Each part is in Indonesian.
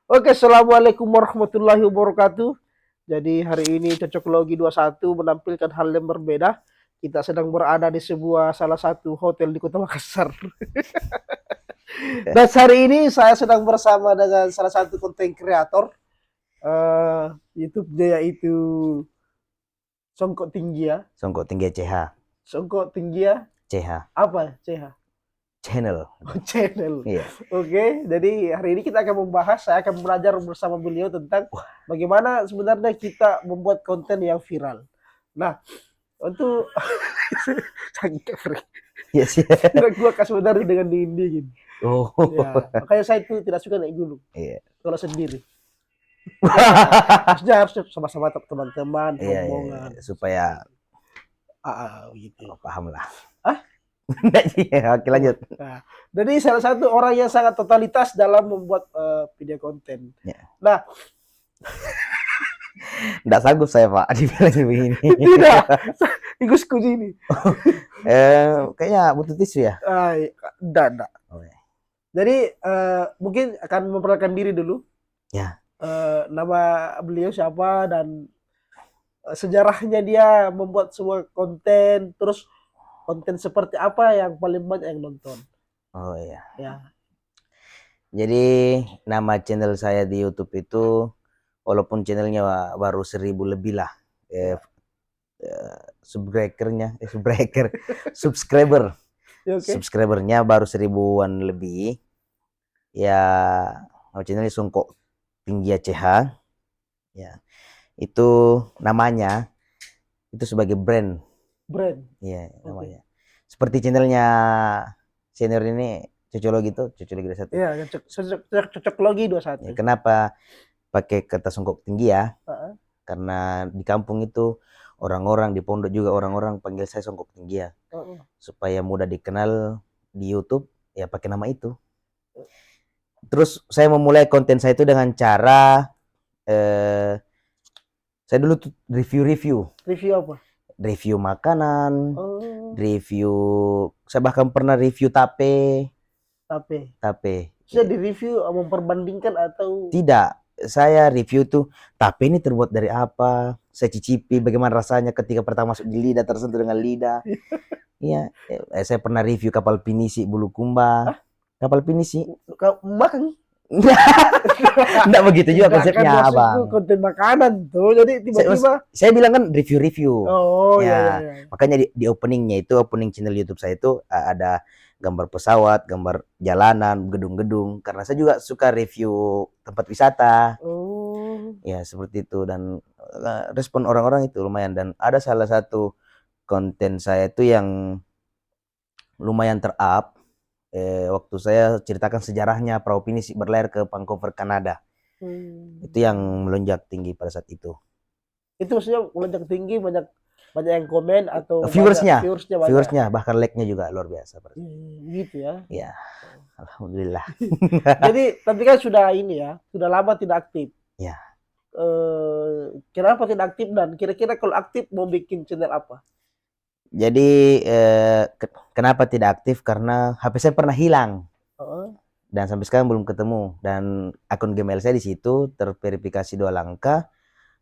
Oke, assalamualaikum warahmatullahi wabarakatuh. Jadi hari ini Cocok Logi 21 menampilkan hal yang berbeda. Kita sedang berada di sebuah salah satu hotel di Kota Makassar. Dan hari ini saya sedang bersama dengan salah satu konten kreator YouTube dia yaitu Songkok Tinggi ya. Songkok Tinggi CH. Songkok Tinggi ya. CH. Apa? CH. Channel. Oh, channel. Iya. Oke, jadi hari ini kita akan membahas, saya akan belajar bersama beliau tentang bagaimana sebenarnya kita membuat konten yang viral. Nah, untuk sangat free. Yes, Tidak gua kasih sebenarnya dengan dingin. Oh. Ya, makanya saya itu tidak suka naik gunung. Iya. Kalau sendiri. Harusnya sama-sama teman-teman, Iya, rombongan. supaya Gitu. paham lah. Ah? Iya, oke lanjut. Nah, jadi salah satu orang yang sangat totalitas dalam membuat video konten. Ya. Nah, Nggak sanggup saya Pak dibilang begini. tidak, ikut kunci ini. Kayaknya butuh tisu ya. Enggak. Oh, ya. Jadi mungkin akan memperkenalkan diri dulu. Ya. Nama beliau siapa dan sejarahnya dia membuat sebuah konten, terus konten seperti apa yang paling banyak yang nonton. Oh iya. Ya. Jadi nama channel saya di YouTube itu, walaupun channelnya baru 1000 lebih lah, subscriber, Ya, okay. subscribernya baru 1000-an lebih. Ya, channelnya Songkok Tinggi CH. Ya, itu namanya itu sebagai brand. Iya, namanya. Seperti channelnya senior ini Cocologi itu, Cocologi 21. Iya, Cocoklogi 21. Ya, kenapa pakai kata Songkok Tinggi ya? Karena di kampung itu orang-orang di pondok juga orang-orang panggil saya Songkok Tinggi ya. Supaya mudah dikenal di YouTube ya pakai nama itu. Terus saya memulai konten saya itu dengan cara saya dulu tuh review apa? Review makanan, review, saya bahkan pernah review tape. Saya di review memperbandingkan atau tidak, saya review tuh tape ini terbuat dari apa, saya cicipi bagaimana rasanya ketika pertama masuk di lidah, tersentuh dengan lidah. Iya, saya pernah review kapal pinisi Bulukumba. Kapal pinisi makan. Enggak begitu juga konsepnya, kan Abang. Konten makanan tuh, jadi tiba-tiba saya bilang kan review. Oh ya. Iya. Makanya di openingnya itu, opening channel YouTube saya itu ada gambar pesawat, gambar jalanan, gedung-gedung. Karena saya juga suka review tempat wisata. Ya seperti itu, dan respon orang-orang itu lumayan. Dan ada salah satu konten saya itu yang lumayan ter-up. Waktu saya ceritakan sejarahnya perahu pinisi berlayar ke Vancouver, Kanada. Itu yang melonjak tinggi pada saat itu. Itu maksudnya melonjak tinggi, banyak yang komen atau viewersnya bahkan like-nya juga luar biasa. Gitu ya. Ya, alhamdulillah. Jadi tapi kan sudah ini ya, sudah lama tidak aktif. Ya. Kenapa tidak aktif, dan kira-kira kalau aktif mau bikin channel apa? Jadi kenapa tidak aktif? Karena HP saya pernah hilang. Dan sampai sekarang belum ketemu. Dan akun Gmail saya di situ terverifikasi 2 langkah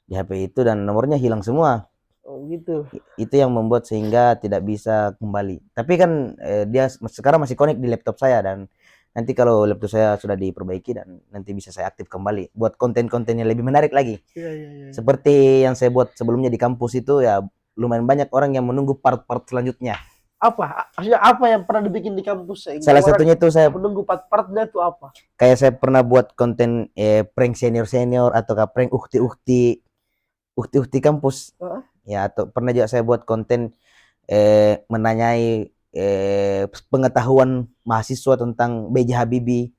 di HP itu, dan nomornya hilang semua. Oh gitu. Itu yang membuat sehingga tidak bisa kembali. Tapi kan dia sekarang masih connect di laptop saya, dan nanti kalau laptop saya sudah diperbaiki dan nanti bisa saya aktif kembali buat konten-konten yang lebih menarik lagi. Iya. Seperti yang saya buat sebelumnya di kampus itu, ya lumayan banyak orang yang menunggu part-part selanjutnya. Maksudnya apa yang pernah dibikin di kampus? Salah satunya itu saya menunggu part-partnya itu apa? Kayak saya pernah buat konten prank senior atau prank ukti kampus. Ya, atau pernah juga saya buat konten menanyai pengetahuan mahasiswa tentang B.J. Habibie.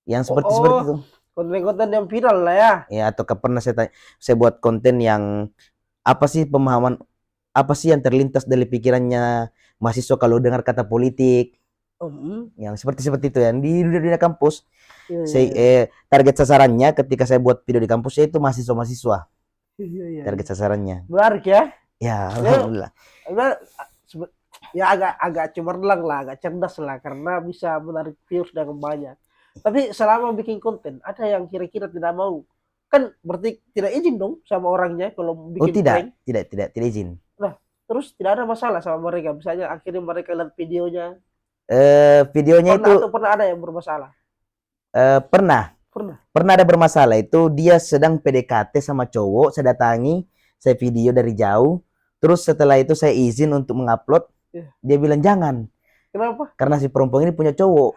Yang seperti itu. Konten-konten yang viral lah ya. Ya, atau pernah saya buat konten yang apa sih yang terlintas dari pikirannya mahasiswa kalau dengar kata politik. Yang seperti itu ya di dunia kampus. Target sasarannya ketika saya buat video di kampus itu mahasiswa. Target sasarannya. Menarik ya? Ya, alhamdulillah. Ya agak cemerlang lah, agak cerdas lah, karena bisa menarik views dengan banyak. Tapi selama bikin konten, ada yang kira-kira tidak mau. Kan berarti tidak izin dong sama orangnya kalau Oh bikin prank. tidak izin. Nah, terus tidak ada masalah sama mereka. Misalnya akhirnya mereka lihat videonya. Videonya Pernah itu atau pernah ada yang bermasalah? pernah Pernah. pernah ada bermasalah, itu dia sedang PDKT sama cowok, saya datangi, saya video dari jauh, terus setelah itu saya izin untuk mengupload, Iya. dia bilang jangan, Kenapa? karena si perempuan ini punya cowok.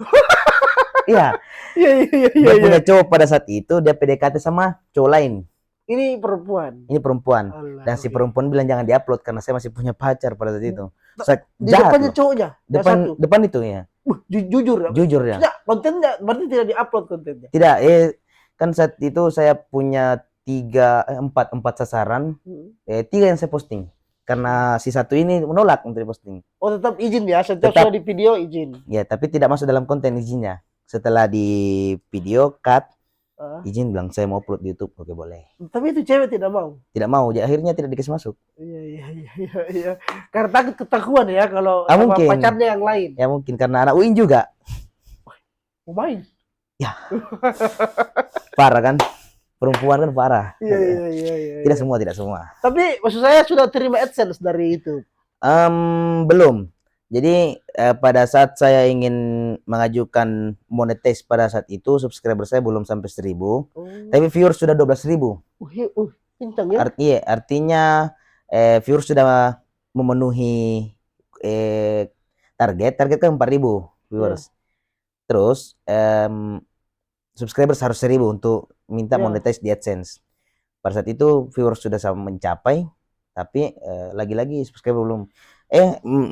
Iya, Iya, iya, iya, dia iya. punya cowok pada saat itu, dia PDKT sama cowok lain. Ini perempuan. Ini perempuan. Alah, Dan si oke. perempuan bilang jangan diupload karena saya masih punya pacar pada saat itu. Saya Di jahat depannya loh. cowoknya, yang satu. Depan itu ya. Jujur ya. Jujur ya. Tidak, kontennya berarti tidak diupload kontennya. Tidak, kan saat itu saya punya empat sasaran, Hmm. 3 yang saya posting. Karena si satu ini menolak untuk diposting. Oh, tetap izin ya. Setiap Tetap. sudah di video izin. Ya, tapi tidak masuk dalam konten izinnya. Setelah di video cut, Ah. izin bilang saya mau upload di YouTube, oke boleh. Tapi itu cewek tidak mau. Tidak mau, jadi akhirnya tidak dikasih masuk. Iya, iya, iya, iya, iya. Karena takut ketahuan ya kalau Ah, sama mungkin. pacarnya yang lain. Ya mungkin karena anak UIN juga. Mau main. Parah kan? Perempuan kan parah. Iya, iya, iya, iya. Tidak semua, tidak semua. Tapi maksud saya sudah terima AdSense dari itu. Belum. Jadi pada saat saya ingin mengajukan monetize pada saat itu, subscriber saya belum sampai 1000, Oh. tapi viewers sudah 12.000. Kencang ya. Artinya viewers sudah memenuhi target kan 4.000 viewers. Terus subscriber harus 1.000 untuk minta monetize di AdSense. Pada saat itu viewers sudah sama mencapai, tapi lagi-lagi subscriber belum.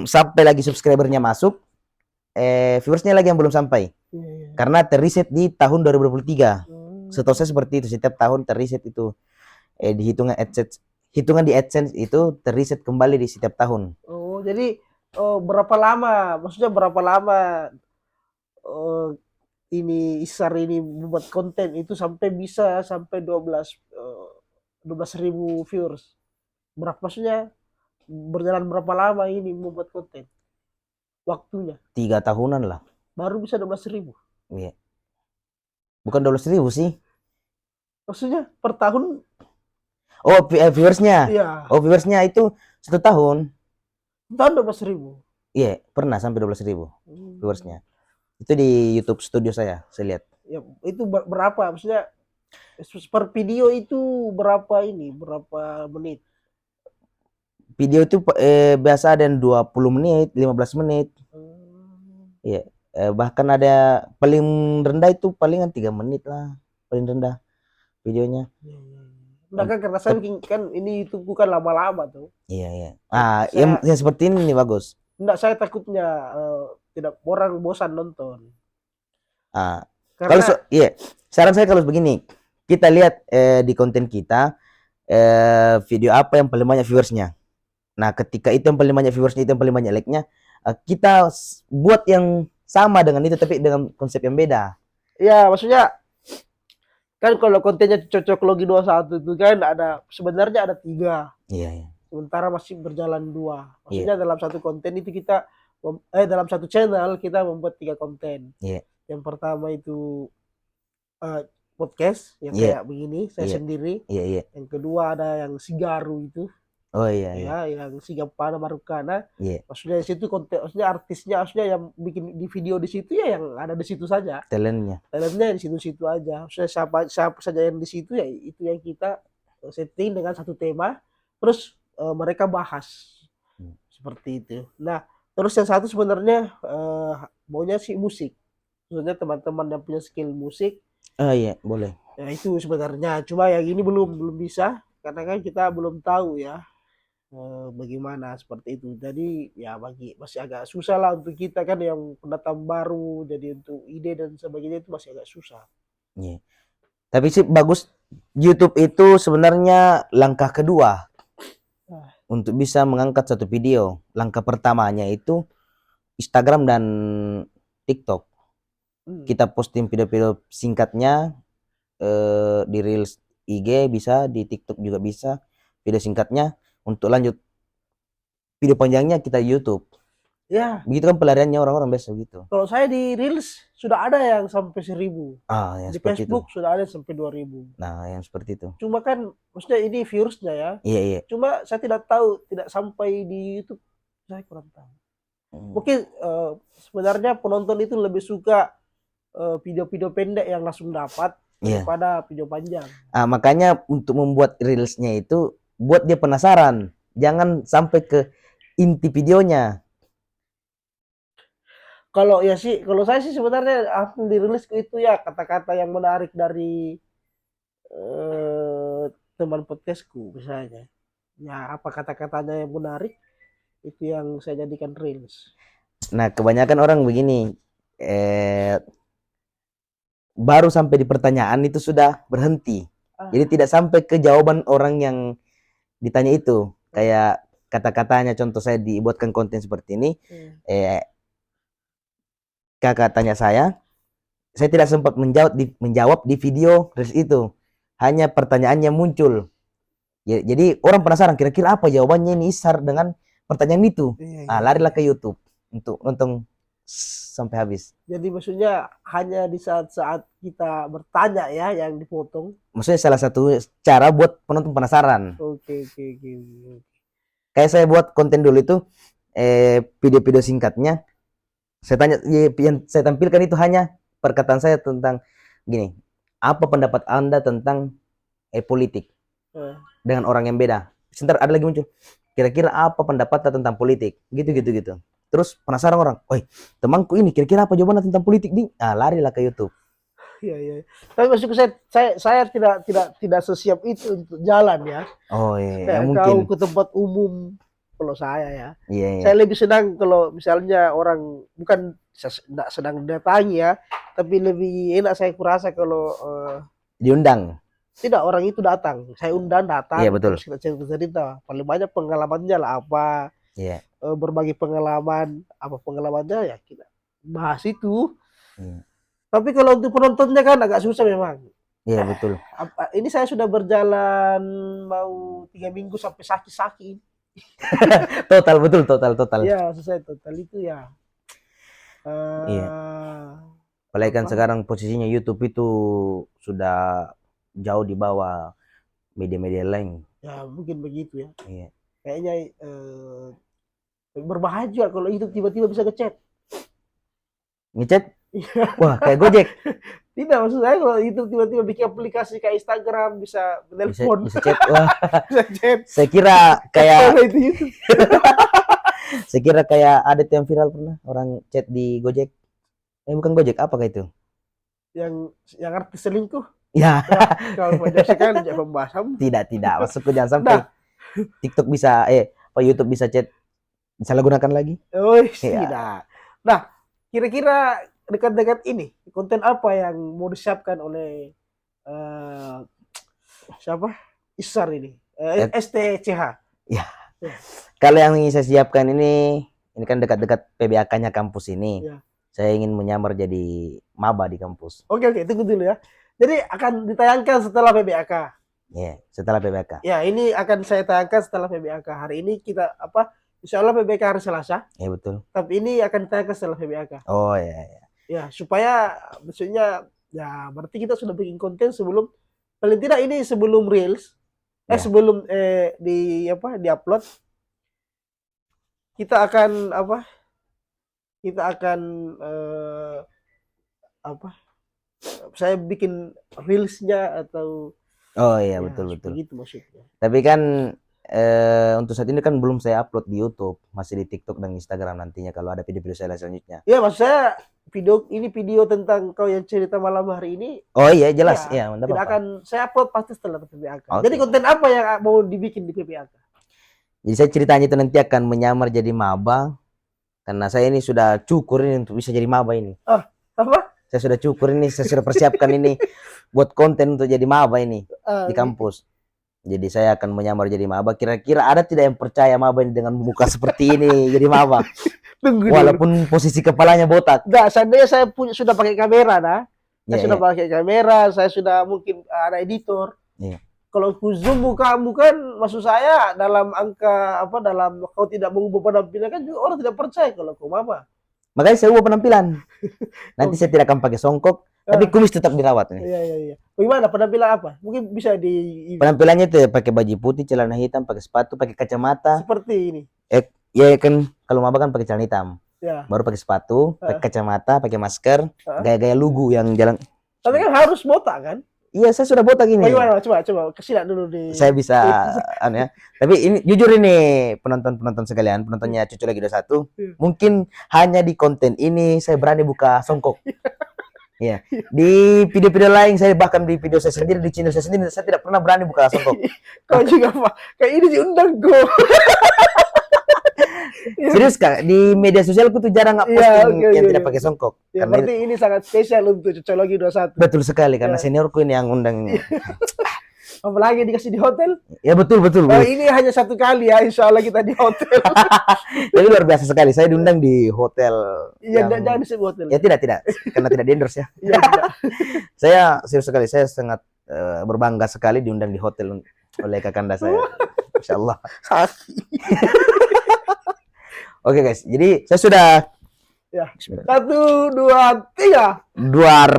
Sampai lagi subscribernya masuk, viewersnya lagi yang belum sampai. Karena terreset di tahun 2023. Setahu saya seperti itu, setiap tahun terreset itu. Di hitungan di AdSense itu terreset kembali di setiap tahun. Oh, jadi berapa lama? Maksudnya berapa lama ini Isar ini membuat konten itu sampai bisa sampai 12.000 viewers? Berapa maksudnya berjalan berapa lama ini membuat konten? Waktunya? 3 tahunan lah. Baru bisa 12.000? Iya. Bukan 12.000 sih. Maksudnya per tahun? Oh, viewersnya. Iya. Oh, viewersnya itu 1 tahun. Tahun 12.000? Iya, pernah sampai 12.000 viewersnya. Itu di YouTube studio saya lihat. Ya, itu berapa? Maksudnya per video itu berapa menit? Video itu biasa ada yang 20 menit, 15 menit. Iya. Bahkan ada paling rendah itu palingan 3 menit lah. Paling rendah videonya. Nah, kan karena saya bikin kan ini YouTube bukan lama-lama tuh. Iya. Yang seperti ini nih bagus. Enggak, saya takutnya tidak orang bosan nonton. Kalau saran saya kalau begini, kita lihat di konten kita video apa yang paling banyak viewersnya. Nah, ketika itu yang paling banyak viewersnya, itu yang paling banyak like-nya, kita buat yang sama dengan itu tapi dengan konsep yang beda. Ya, maksudnya kan kalau kontennya cocok logi 21 itu kan sebenarnya ada 3. Iya. Sementara masih berjalan 2. Maksudnya dalam satu konten itu kita dalam satu channel kita membuat 3 konten. Yang pertama itu podcast yang kayak begini saya sendiri. Yang kedua ada yang Sigaru itu. Oh iya. Yang Sigapana Marukana. Maksudnya di situ konten, maksudnya artisnya, maksudnya yang bikin di video di situ ya yang ada di situ saja. Talentnya di situ aja. Maksudnya siapa saja yang di situ ya itu yang kita setting dengan satu tema. Terus mereka bahas seperti itu. Nah, terus yang satu sebenarnya maunya sih musik. Maksudnya teman-teman yang punya skill musik. Iya, boleh. Ya itu sebenarnya. Cuma yang ini belum bisa karena kan kita belum tahu ya bagaimana seperti itu. Jadi ya masih agak susah lah untuk kita kan yang pendatang baru. Jadi untuk ide dan sebagainya itu masih agak susah. Iya. Tapi sih bagus, YouTube itu sebenarnya langkah kedua untuk bisa mengangkat satu video. Langkah pertamanya itu Instagram dan TikTok. Kita posting video-video singkatnya di Reels IG bisa, di TikTok juga bisa video singkatnya. Untuk lanjut video panjangnya kita YouTube. Ya, Begitu kan pelariannya orang-orang biasa gitu. kalau saya di Reels sudah ada yang sampai 1.000. Yang Di seperti itu. Facebook sudah ada yang sampai 2.000. Nah, yang seperti itu. Cuma kan, maksudnya ini viewersnya ya. Iya, iya. Cuma saya tidak tahu, tidak sampai di YouTube. Saya kurang tahu. Mungkin sebenarnya penonton itu lebih suka video-video pendek yang langsung dapat Iya. daripada video panjang. Makanya untuk membuat reelsnya itu buat dia penasaran. Jangan sampai ke inti videonya. Kalau ya sih, kalau saya sih sebenarnya aku dirilis ke itu ya kata-kata yang menarik dari teman podcastku misalnya. Ya apa kata-katanya yang menarik itu yang saya jadikan reels. Nah, kebanyakan orang begini, baru sampai di pertanyaan itu sudah berhenti. Jadi tidak sampai ke jawaban orang yang ditanya itu. Kayak kata-katanya, contoh saya dibuatkan konten seperti ini, kakak tanya saya tidak sempat menjawab di video reels itu. Hanya pertanyaannya muncul. Jadi orang penasaran kira-kira apa jawabannya ini Isar dengan pertanyaan itu. Larilah ke YouTube untuk nonton sampai habis. Jadi maksudnya hanya di saat-saat kita bertanya ya yang dipotong. Maksudnya salah satu cara buat penonton penasaran. Oke. Kayak saya buat konten dulu itu video-video singkatnya. Saya tanya, yang saya tampilkan itu hanya perkataan saya tentang gini. Apa pendapat Anda tentang politik dengan orang yang beda? Sebentar ada lagi muncul. Kira-kira apa pendapat tentang politik? Gitu. Terus penasaran orang, temanku ini kira-kira apa jawabannya tentang politik nih? Larilah ke YouTube. Iya. Tapi maksudku saya tidak sesiap itu untuk jalan ya. Iya. Mungkin. Kau ke tempat umum kalau saya ya. Iya. Saya lebih senang kalau misalnya orang bukan tidak sedang datangi ya, tapi lebih enak saya kurasa kalau diundang. Tidak, orang itu datang. Saya undang datang. Iya, betul. Terus kita cerita. Paling banyak pengalamannya lah apa. Iya. Berbagi pengalaman, apa pengalamannya ya kita bahas itu. Iya. Tapi kalau untuk penontonnya kan agak susah memang. Iya, betul. Ini saya sudah berjalan mau 3 minggu sampai saki-saki. Total, betul, total. Ya, selesai total itu ya. Iya. Apalagi kan sekarang posisinya YouTube itu sudah jauh di bawah media-media lain. Ya, mungkin begitu ya. Iya. Kayaknya berbahaya juga kalau itu tiba-tiba bisa ngechat. Ngechat? Wah, kayak Gojek. Tidak, maksud saya kalau itu tiba-tiba bikin aplikasi kayak Instagram bisa menelpon. Bisa chat. Wah. Bisa chat. Saya kira kayak itu. Saya kira kayak ada yang viral pernah orang chat di Gojek. Bukan Gojek, apakah itu? Yang artis selingkuh. Ya. Kalau berdasarkan jangan pembahasan. Tidak. Maksudku jangan sampai TikTok bisa YouTube bisa chat disalahgunakan lagi. Tidak. Nah, kira-kira dekat-dekat ini konten apa yang mau disiapkan oleh siapa? Isar ini. STCH. Ya. Kalau yang ingin saya siapkan ini kan dekat-dekat PBAK-nya kampus ini. Ya. Saya ingin menyamar jadi maba di kampus. Oke, tunggu dulu ya. Jadi akan ditayangkan setelah PBAK. Iya, setelah PBAK. Ya, ini akan saya tayangkan setelah PBAK. Hari ini kita insya Allah PBAK hari Selasa. Iya, betul. Tapi ini akan ditayangkan setelah PBAK. Oh, iya. Ya, supaya maksudnya ya berarti kita sudah bikin konten sebelum, paling tidak ini sebelum Reels. Sebelum di-upload. Kita akan saya bikin reelsnya atau iya, betul. Begitu maksudnya. Tapi kan untuk saat ini kan belum saya upload di YouTube, masih di TikTok dan Instagram nantinya kalau ada video-video saya selanjutnya. Iya, maksud saya video tentang kau yang cerita malam hari ini. Oh iya, jelas. Ya, tidak akan saya upload pasti setelah PBAK. Jadi konten apa yang mau dibikin di PBAK? Jadi saya ceritanya itu nanti akan menyamar jadi maba. Karena saya ini sudah cukur ini untuk bisa jadi maba ini. Apa? Saya sudah cukur ini, saya sudah persiapkan ini buat konten untuk jadi maba ini di kampus. Jadi saya akan menyamar jadi maba. Kira-kira ada tidak yang percaya maba ini dengan muka seperti ini jadi maba? Walaupun posisi kepalanya botak. Nah, seandainya saya sudah pakai kamera, saya sudah pakai kamera, saya sudah mungkin ada editor. kalau ku zoom mukamu kan, maksud saya dalam angka apa, dalam kau tidak mengubah penampilan kan juga orang tidak percaya kalau kau maba. Makanya saya ubah penampilan. Nanti Oke. saya tidak akan pakai songkok, tapi Ah, kumis tetap dirawat nih. iya iya iya. Bagaimana penampilan apa? Mungkin bisa di Penampilannya itu ya pakai baju putih, celana hitam, pakai sepatu, pakai kacamata. seperti ini. Ya kan kalau maba kan pakai celana hitam. Ya. Baru pakai sepatu, pakai kacamata, pakai masker, Ah. gaya-gaya lugu yang jalan. Tapi kan harus botak kan? Iya, saya sudah botak ini. Bagaimana? Coba kasih lihat dulu di. Saya bisa ya. Tapi ini jujur ini penonton sekalian, penontonnya Cucu Lagi 21, mungkin hanya di konten ini saya berani buka songkok. Ya, di video-video lain saya bahkan di video saya sendiri, di channel saya sendiri, saya tidak pernah berani buka songkok. Kau juga Pak. Kayak ini diundang go. Serius Kak, di media sosialku tuh jarang Iya, posting oke, yang oke, tidak oke. pakai songkok. Ya, Karena berarti ini sangat spesial untuk Cocologi 21. betul sekali karena Ya. seniorku ini yang undang ini. Apalagi dikasih di hotel. Ya betul. Oh, ini hanya satu kali ya, insya Allah kita di hotel. Jadi luar biasa sekali. Saya diundang di hotel. Iya, yang... jangan disebut hotel. Ya tidak, karena tidak di endorse ya. Iya, tidak. Saya serius sekali, saya sangat berbangga sekali diundang di hotel oleh kakanda saya. Insya Allah. Oke guys, jadi saya sudah. Ya. Bismillah. 1, 2, 3. Duar.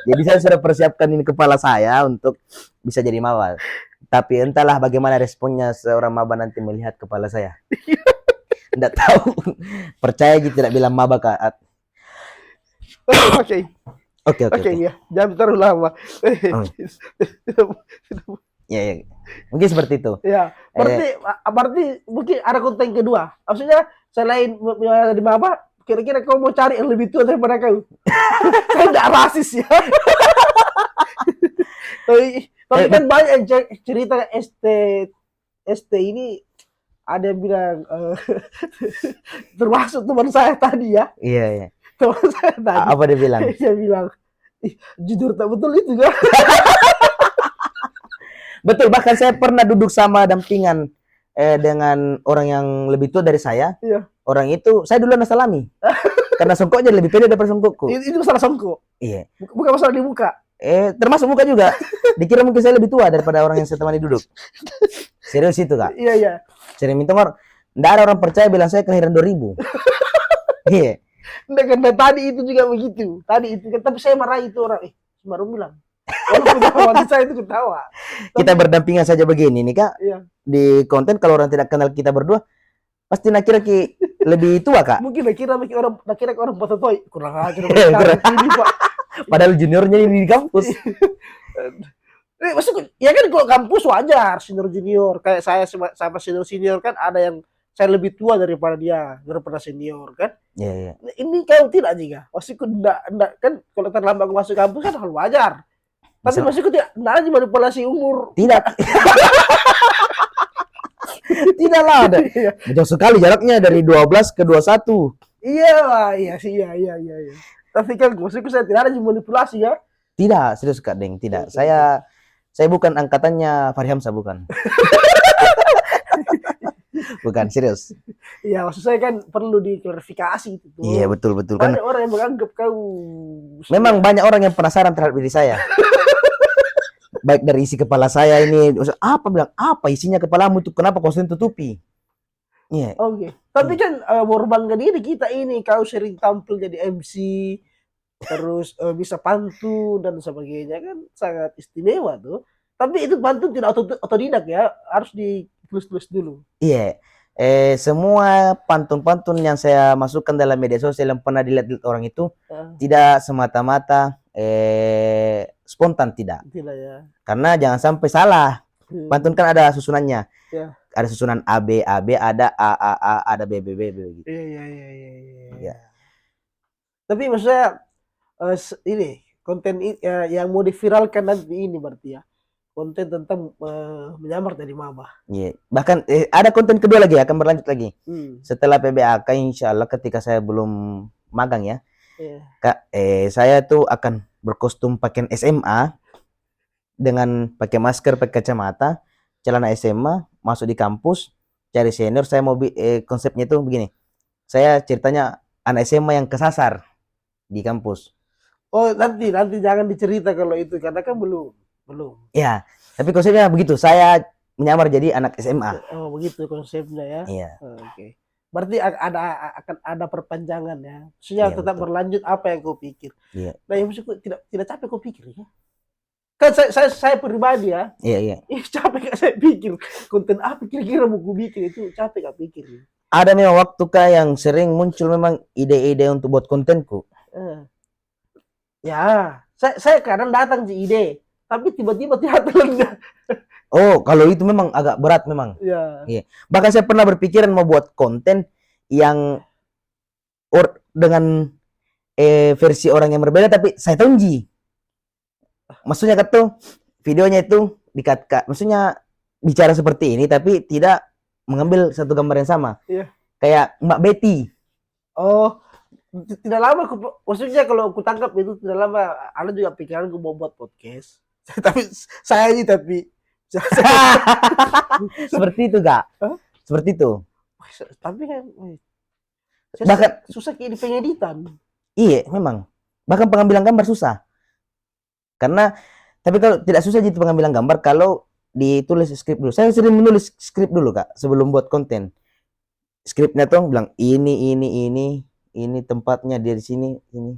Jadi saya sudah persiapkan ini kepala saya untuk bisa jadi maba. Tapi entahlah bagaimana responnya seorang maba nanti melihat kepala saya. Tidak tahu. Percaya gitu tidak bilang maba Kak. Oke. Oke. Ya. Jangan terlalu lama. Ya. Mungkin seperti itu. Ya, berarti mungkin ada konten kedua. Maksudnya selain di maba, kira-kira kau mau cari yang lebih tua daripada kau? Saya tidak rasis ya. Tapi kan banyak yang cerita ST ini ada yang bilang termasuk teman saya tadi ya. Iya. Teman saya tadi. Apa dia bilang? Dia bilang, jujur tak betul itu kan? Betul, bahkan saya pernah duduk sama dampingan dengan orang yang lebih tua dari saya. Iya. Orang itu, saya duluan salami. Karena songkoknya lebih pendek daripada songkokku. Itu masalah songkok. Iya. Bukan masalah di muka. Termasuk muka juga. Dikira mungkin saya lebih tua daripada orang yang saya temani duduk. Serius itu Kak. Iya. Sering minta ngor. Nggak ada orang percaya bilang saya kelahiran 2000. Iya. Nggak, karena tadi itu juga begitu. Tadi itu kan, tapi saya marah itu orang. Baru bilang. Walaupun waktu saya itu ketawa. Kita berdampingan saja begini nih Kak. Iya. Di konten kalau orang tidak kenal kita berdua, pasti nak kira lebih tua Kak. Mungkin kira orang foto-foto kurang ajar Kurang. ini Pak. Padahal juniornya ini di kampus. Maksudnya ya kan kalau kampus wajar junior kayak saya sama senior kan ada yang saya lebih tua daripada senior kan. Iya. Ini kau tidak juga. Maksudku enggak kan kalau terlambat masuk kampus kan hal wajar. Tapi maksudku tidak ada manipulasi umur. Tidak. Tidaklah ada. Jauh sekali jaraknya dari 12 ke 21. Iya. Tapi kan maksudku saya tidak ada manipulasi ya. Tidak, serius Kak Deng, tidak. Saya bukan angkatannya Fahri Hamzah, bukan. Bukan, serius. Iya, maksud saya kan perlu diklarifikasi itu. Iya, betul Banyak kan. orang yang menganggap kau. Memang banyak orang yang penasaran terhadap diri saya. Baik dari isi kepala saya ini, apa isinya kepalamu itu, kenapa kau sering tutupi? Iya. Oke. Tapi kan berbangga diri kita ini, kau sering tampil jadi MC, terus bisa pantun dan sebagainya kan sangat istimewa tuh. Tapi itu pantun tidak otodidak ya, harus ditulis dulu. Iya. Semua pantun-pantun yang saya masukkan dalam media sosial yang pernah dilihat orang itu tidak semata-mata spontan, tidak. Tidak ya. Karena jangan sampai salah. Pantun kan ada susunannya. Ya. Ada susunan AB, ada A, ada B begitu. Iya. Tapi maksudnya ini konten yang mau diviralkan nanti ini berarti ya. Konten tentang menyamar dari maba. Iya. Bahkan ada konten kedua lagi akan berlanjut lagi. Setelah PBAK insya Allah ketika saya belum magang ya. Kak, saya tuh akan berkostum pakaian SMA dengan pakai masker, pakai kacamata, celana SMA, masuk di kampus, cari senior. Saya mau konsepnya itu begini. Saya ceritanya anak SMA yang kesasar di kampus. Oh, nanti jangan dicerita kalau itu karena kan belum. Belum. Ya, tapi konsepnya begitu. Saya menyamar jadi anak SMA. Oh, begitu konsepnya ya. Iya. Oke. Berarti akan ada perpanjangan ya. Maksudnya Iya, tetap betul. berlanjut apa yang kau pikir. Iya. Nah, yang maksudku tidak capek kau pikir ya. Kan saya pribadi ya, Iya, iya. capek gak saya pikir konten apa kira-kira mau gue bikin itu capek gak pikir. Ada memang waktu kah yang sering muncul memang ide-ide untuk buat kontenku. Eh. Ya, saya kadang datang di ide, tapi tiba-tiba tidak terlalu. Oh, kalau itu memang agak berat memang. Ya. Iya. Bahkan saya pernah berpikiran mau buat konten yang dengan versi orang yang berbeda, tapi saya tongji. Maksudnya tuh videonya itu maksudnya bicara seperti ini tapi tidak mengambil satu gambar yang sama. Iya. Kayak Mbak Betty. Oh, tidak lama maksudnya kalau aku tangkap itu tidak lama ada juga pikiran aku mau buat podcast. Tapi saya ini seperti itu Kak. Huh? Seperti itu. Tapi kan bahkan susah kayak di pengeditan. Iya, memang. Bahkan pengambilan gambar susah. Karena tapi kalau tidak susah gitu pengambilan gambar kalau ditulis skrip dulu. Saya sering menulis skrip dulu Kak sebelum buat konten. Skripnya tuh bilang ini tempatnya dia di sini ini.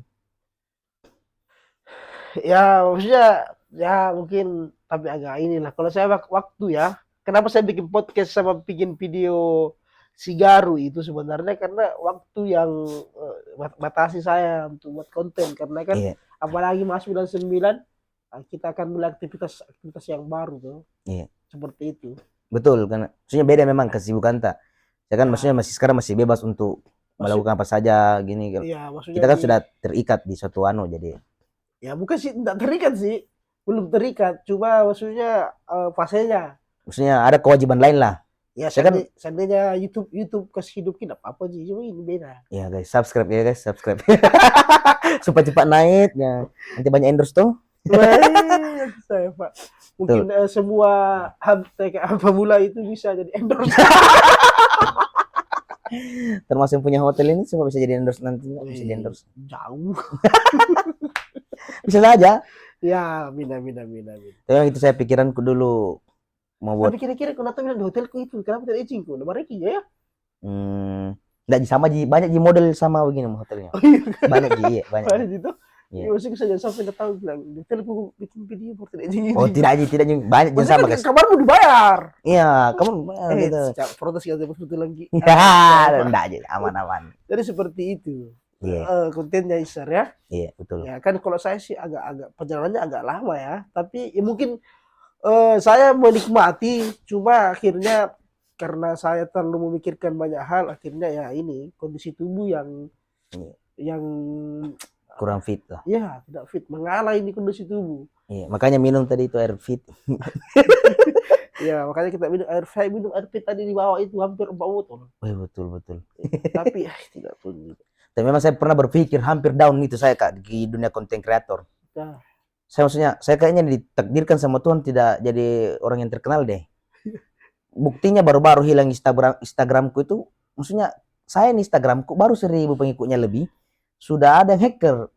Ya maksudnya ya mungkin tapi agak inilah. Kalau saya waktu ya, kenapa saya bikin podcast sama bikin video Sigaru itu sebenarnya karena waktu yang batasi saya untuk buat konten karena kan apalagi masuk bulan 9 kita akan mulai aktivitas yang baru tuh. Iya. Seperti itu. Betul, karena maksudnya beda memang kesibukan tak. Ya kan maksudnya sekarang masih bebas untuk melakukan apa saja gini. Iya, kita kan sudah terikat di suatu jadi. Ya bukan sih tidak terikat sih. Belum terikat, cuma maksudnya fasenya. Maksudnya ada kewajiban lain lah. Ya seandainya YouTube kasih hidup kita apa sih, cuma ini beda. Ya guys, subscribe ya guys, subscribe. Supaya cepat naik ya. Nanti banyak endorse tuh. Saya Pak. Mungkin semua pemula itu bisa jadi endorse. Termasuk yang punya hotel ini semua bisa jadi endorse nanti, bisa di endorse. Jauh. Bisa saja. Ya, mina. Tapi itu saya pikiranku dulu mau buat. Tapi kira-kira kalau bilang di hotelku itu kenapa tidak izinku? Nomor ya? Enggak sama banyak model sama begini hotelnya. Oh, iya. Banyak banyak. Banyak itu. Iya. Maksudnya saja sampai nggak tahu bilang di hotelku bikin video tidak izin. Oh, tidak banyak yang sama guys. Kamarmu dibayar. Iya, kamu bayar gitu. Protes kita betul lagi. Ya, enggak aja, aman-aman. Jadi seperti itu. Iya. Kontennya Isar ya. Iya, betul. Ya kan kalau saya sih agak perjalanannya agak lama ya, tapi ya mungkin saya menikmati, cuma akhirnya karena saya terlalu memikirkan banyak hal, akhirnya ya ini kondisi tubuh yang kurang fit lah. Ya, tidak fit, mengalah ini kondisi tubuh. Iya, makanya minum tadi itu air fit. Ya, makanya kita minum air fit tadi di bawah itu hampir 4 botol. Betul. Tapi tidak pun. Tapi memang saya pernah berpikir hampir down itu saya Kak di dunia konten kreator. Nah. Saya kayaknya ditakdirkan sama Tuhan tidak jadi orang yang terkenal deh. Buktinya baru-baru hilang Instagramku itu, maksudnya saya nih Instagramku baru 1.000 pengikutnya lebih, sudah ada yang hacker.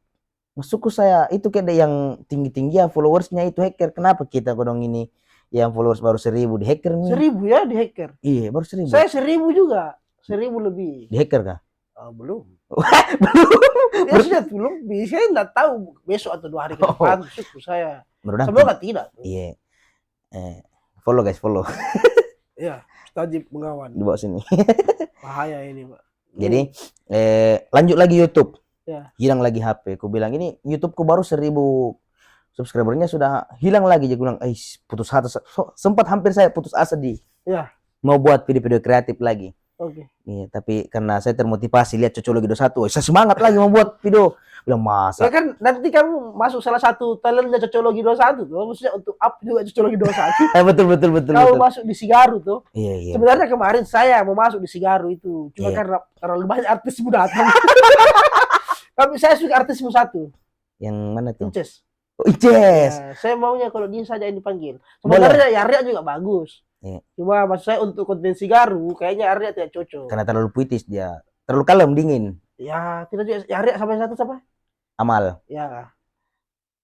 Maksudku saya itu kayak yang tinggi-tinggi ya followersnya itu hacker. Kenapa kita kodong ini yang followers baru 1.000 di hacker nih? 1.000 ya di hacker? Iya baru 1.000. Saya 1.000 juga, 1.000 lebih. Di hacker kah? Belum. Ya sudah belum. Saya nggak tahu besok atau 2 hari ke depan. Saya. Semoga tidak. Iya. Follow guys, follow. Iya, wajib mengawan. Di bawah sini. Bahaya ini Pak. Jadi lanjut lagi YouTube. Ya. Hilang lagi HP. Aku bilang ini YouTubeku baru 1.000 subscribernya sudah hilang lagi. Jadi aku bilang, putus asa. Sempat hampir saya putus asa mau buat video-video kreatif lagi. Oke. Iya, tapi karena saya termotivasi lihat Cocologi 21, saya semangat lagi membuat video. Bilang masa. Ya kan nanti kamu masuk salah satu talentnya Cocologi 21 tuh, maksudnya untuk up juga Cocologi 21. betul. Kamu masuk di Sigaru tuh. Iya. Sebenarnya kemarin saya mau masuk di Sigaru itu, cuma karena terlalu banyak artismu datang. Tapi saya suka artismu satu. Yang mana tuh? Inces. Oh, Inces. Ya, saya maunya kalau dia saja yang dipanggil. Sebenarnya Arya juga bagus. Iya. Cuma maksud saya untuk konten Sigaru kayaknya Arya tidak cocok. Karena terlalu puitis dia. Terlalu kalem, dingin. Ya, tidak juga. Arya sampai satu siapa? Amal. Ya.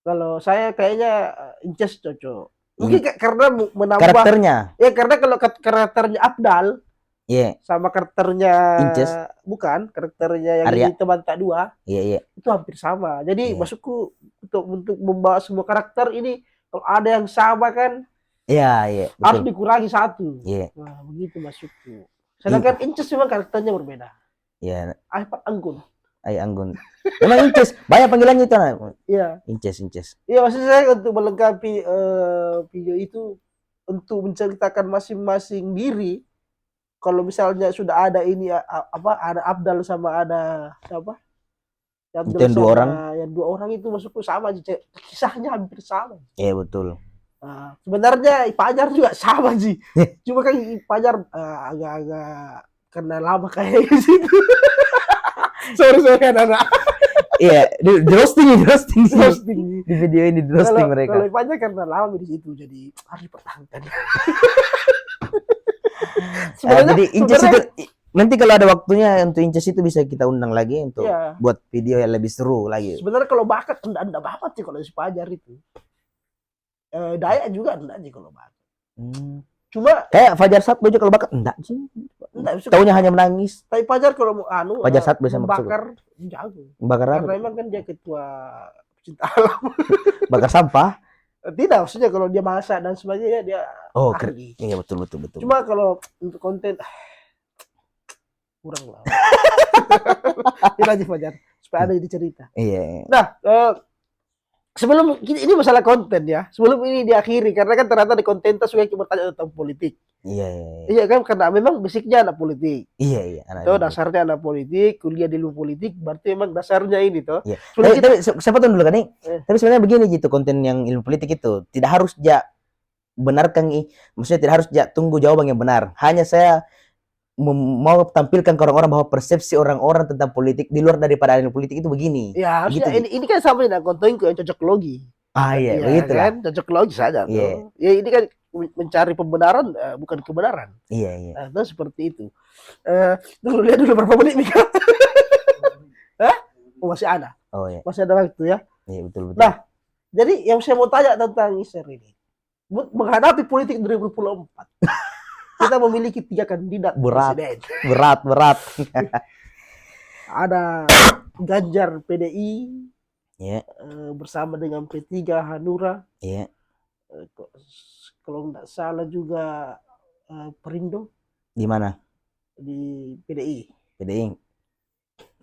Kalau saya kayaknya Inces cocok. Mungkin karena menambah Karakternya, ya, karena kalau karakternya Abdal iya, sama karakternya Inces, bukan karakternya yang Arya, ini teman tak dua iya, iya, itu hampir sama. Jadi iya, maksudku untuk membawa semua karakter ini kalau ada yang sama kan iya, iya, harus betul, dikurangi satu. iya, Nah, begitu maksudku. Sedangkan Inces memang karakternya berbeda. iya, Pak Anggun. Ay Anggun. Memang Inces, banyak panggilannya itu, Iya. Inces, Inces. Iya, maksud saya untuk melengkapi video itu untuk menceritakan masing-masing diri. Kalau misalnya sudah ada ini apa ada Abdal sama ada siapa? Itu Abdal yang dua orang, sama yang dua orang itu maksudku sama aja, kisahnya hampir sama. iya betul. Nah, sebenarnya Fajar juga sama sih. Cuma kan Fajar agak-agak kena lama kayak gitu. sorry anak. Iya, di roasting, di roasting sih. Roasting. Di video ini di roasting mereka. Kalau Fajar karena lama di situ jadi harus dipertahankan. Jadi Inces itu nanti kalau ada waktunya untuk Inces itu bisa kita undang lagi untuk buat video yang lebih seru lagi. Sebenarnya kalau bakat enggak banget sih kalau si Fajar itu. Dayak juga enggak sih kalau bakat. Cuma kayak Fajar Satbo juga kalau bakat enggak sih. Taunya hanya menangis. Tapi Fajar kalau mau Fajar Satbo bisa membakar jago. Bakar karena emang kan dia ketua pecinta alam. Bakar sampah. Tidak, maksudnya kalau dia masak dan sebagainya dia ahli. Iya betul. Cuma kalau untuk konten kurang lah. Tidak aja Fajar supaya ada di cerita. Iya. Nah, sebelum ini masalah konten ya, sebelum ini diakhiri karena kan ternyata di konten itu suka bertanya tentang politik. Iya kan, karena memang basicnya anak politik. Iya. Itu dasarnya anak politik, kuliah di luar politik, berarti memang dasarnya ini toh. Iya. Tapi siapa tahu dulu kan nih. Tapi sebenarnya begini gitu, konten yang ilmu politik itu tidak harus benarkan maksudnya tidak harus tunggu jawaban yang benar. Hanya saya mau tampilkan ke orang-orang bahwa persepsi orang-orang tentang politik di luar daripada ilmu politik itu begini. Ya, gitu. Ini kan sama dengan kontenku yang cocok logi. Iya, begitu kan? Cocok logi saja tuh. Ya ini kan mencari pembenaran bukan kebenaran. Iya. Nah, seperti itu. Lihat dulu berapa menit Mika. Hah? Oh, masih ada. Oh iya. Masih ada waktu ya. Iya, betul. Nah, jadi yang saya mau tanya tentang Iser ini. Menghadapi politik 2024. Kita memiliki 3 kandidat presiden. Berat. Ada Ganjar PDI. Iya. Bersama dengan P3 Hanura. Iya. Kalau nggak salah juga Perindo. Di mana? Di PDI.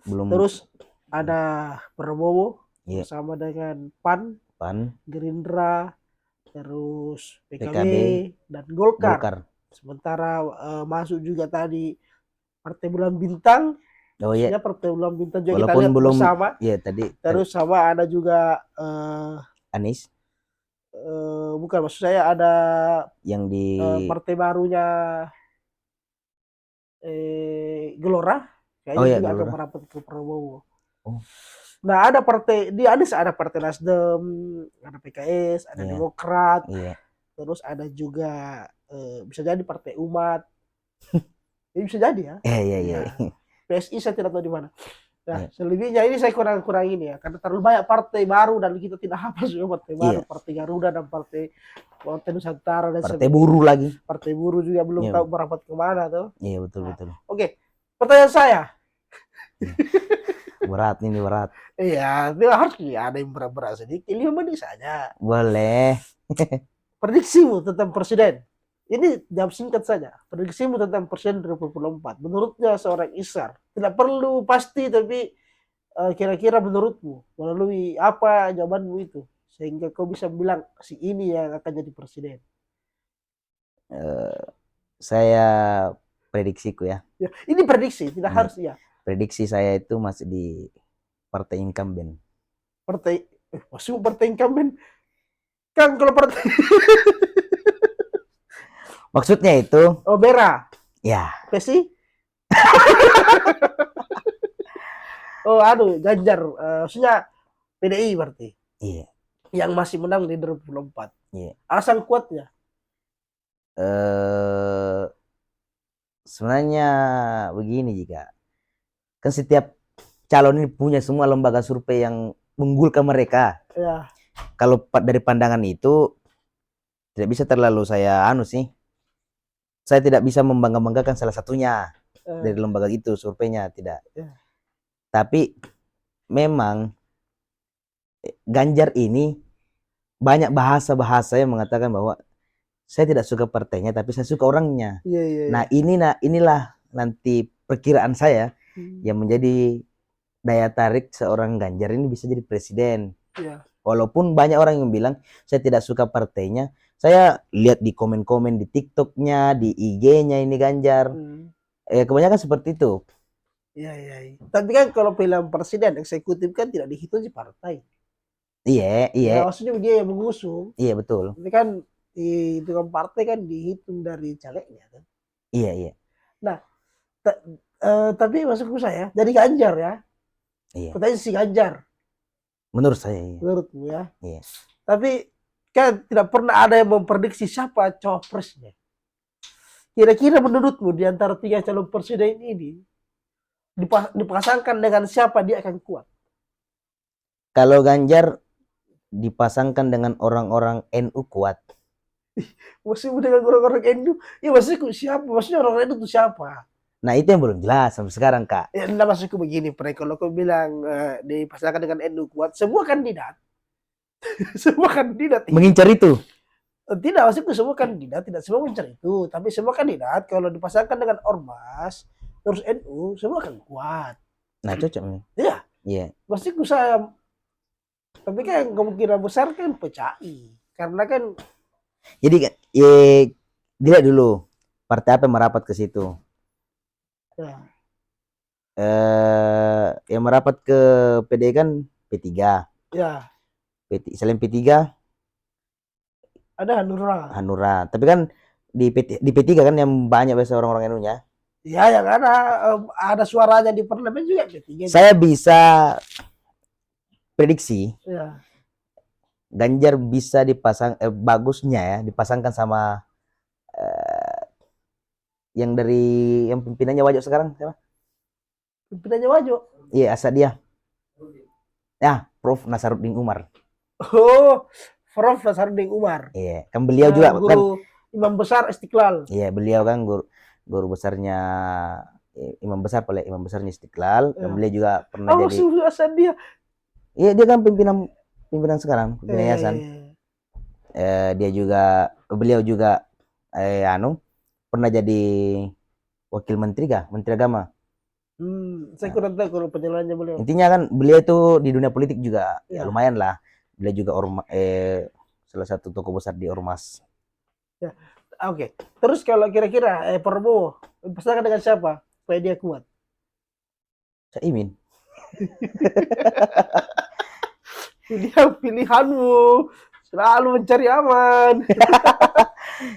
Belum. Terus ada Prabowo bersama dengan PAN, Gerindra, terus PKB dan Golkar. Sementara masuk juga tadi Partai Bulan Bintang. Oh iya. Partai Bulan Bintang juga walaupun kita lihat belum bersama. Iya tadi. Terus sama ada juga Anies. Bukan, maksud saya ada yang di partai barunya Gelora. Kayaknya juga akan merapat ke Prabowo. Nah, ada partai di Anies, ada Partai Nasdem, ada PKS, ada Demokrat. Terus ada juga bisa jadi Partai Umat. Ini bisa jadi ya. Iya. PSI saya tidak tahu di mana. Nah, selebihnya ini saya kurang ini ya, karena terlalu banyak partai baru dan kita tidak hafal semua partai baru, Partai Garuda dan Partai Nusantara dan Partai Buruh lagi. Partai Buruh juga belum tahu merapat kemana tuh. Iya, betul. Oke. Pertanyaan saya. Berat. Iya, itu harus ada yang berat sedikit. 5 menit saja. Boleh. Prediksimu tentang presiden. Ini jawab singkat saja. Prediksimu tentang presiden 2024. Menurutnya seorang Isar. Tidak perlu pasti, tapi kira-kira menurutmu melalui apa jawabanmu itu sehingga kau bisa bilang si ini yang akan jadi presiden. Saya prediksiku ya. Ini prediksi, tidak harus ya. Prediksi saya itu masih di partai incumbent. Masuk partai incumbent. Kan kalau partai maksudnya itu Bera. Ya. Pesi? Ganjar. Maksudnya PDI berarti. Iya. Yang masih menang di 2024. Iya. Alasan kuatnya? Sebenarnya begini juga. Kan setiap calon ini punya semua lembaga survei yang mengunggulkan mereka. Ya. kalau dari pandangan itu tidak bisa terlalu saya sih. Saya tidak bisa membangga-banggakan salah satunya dari lembaga itu surveinya tidak. Tapi memang Ganjar ini banyak bahasa-bahasa yang mengatakan bahwa saya tidak suka partainya tapi saya suka orangnya. Nah, inilah nanti perkiraan saya yang menjadi daya tarik seorang Ganjar ini bisa jadi presiden. Walaupun banyak orang yang bilang saya tidak suka partainya, saya lihat di komen-komen di TikToknya, di IG-nya ini Ganjar, kebanyakan seperti itu. Iya. Tapi kan kalau film presiden eksekutif kan tidak dihitung di partai. Iya. Ya, maksudnya dia yang mengusung. Iya betul. Tapi kan di hitungan partai kan dihitung dari calegnya kan. Iya. Nah, tapi maksudku saya dari Ganjar ya. Iya. Katanya si Ganjar. Menurut saya. Iya. Menurutmu ya. Iya. Tapi kan tidak pernah ada yang memprediksi siapa cawapresnya. Kira-kira menurutmu di antara 3 calon presiden ini dipasangkan dengan siapa dia akan kuat? Kalau Ganjar dipasangkan dengan orang-orang NU kuat. Maksudnya dengan orang-orang NU? Ya maksudnya siapa? Maksudnya orang NU itu siapa? Nah itu yang belum jelas sampai sekarang Kak. Ya enggak, maksudku begini, kalau kau bilang dipasangkan dengan NU kuat, semua kandidat. Semua kandidat. Mengincar itu? Tidak, maksudku semua kandidat, tidak semua mengincar itu. Tapi semua kandidat kalau dipasangkan dengan Ormas, terus NU, semua akan kuat. Nah cocok nih. Iya. Iya. Maksudku saya, tapi kan kemungkinan besar kan PCI. Karena kan jadi dilihat dulu partai apa yang merapat ke situ. ya. Yang merapat ke PD kan P3. Ya. Selain P3 ada Hanura. Tapi kan di P3 kan yang banyak biasa orang-orang NU-nya. Ya, yang ada suaranya di parlemen juga P3. Saya bisa prediksi. Ya. Ganjar bisa dipasang bagusnya ya dipasangkan sama yang pimpinannya Wajo sekarang siapa? Pimpinannya Wajo. Iya, Asadia. Ya, Prof Nasaruddin Umar. Oh, Prof Nasaruddin Umar. Iya, kan beliau juga guru kan Imam Besar Istiqlal. Iya, beliau kan guru besarnya imam besarnya Istiqlal. Dan beliau juga pernah jadi Asadia. Iya, dia kan pimpinan sekarang, pimpinan yayasan. Beliau juga pernah jadi wakil menteri agama. Saya kurang tahu kalau penjelasannya beliau. Intinya kan beliau itu di dunia politik juga ya lumayan lah. Beliau juga salah satu tokoh besar di Ormas. Ya. Oke. Terus kalau kira-kira Prabowo pasangkan dengan siapa supaya dia kuat? Caimin. Pilihanmu selalu mencari aman.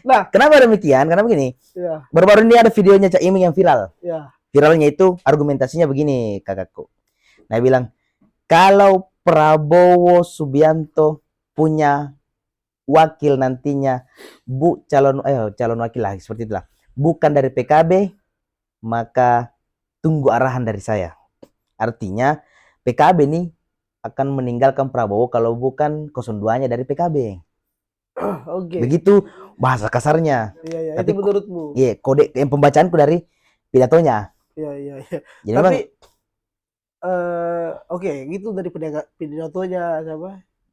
Nah, kenapa demikian? Karena begini. Ya. Baru-baru ini ada videonya Caimin yang viral. Ya. Viralnya itu argumentasinya begini, kakakku. Nah, bilang kalau Prabowo Subianto punya wakil nantinya calon wakil lah seperti itulah, bukan dari PKB, maka tunggu arahan dari saya. Artinya PKB nih akan meninggalkan Prabowo kalau bukan 02-nya dari PKB. Oke. Begitu bahasa kasarnya. Iya, tapi itu menurutmu? Iya, kode yang pembacaanku dari pidatonya. Iya. Jadi tapi oke, gitu dari pidatonya siapa?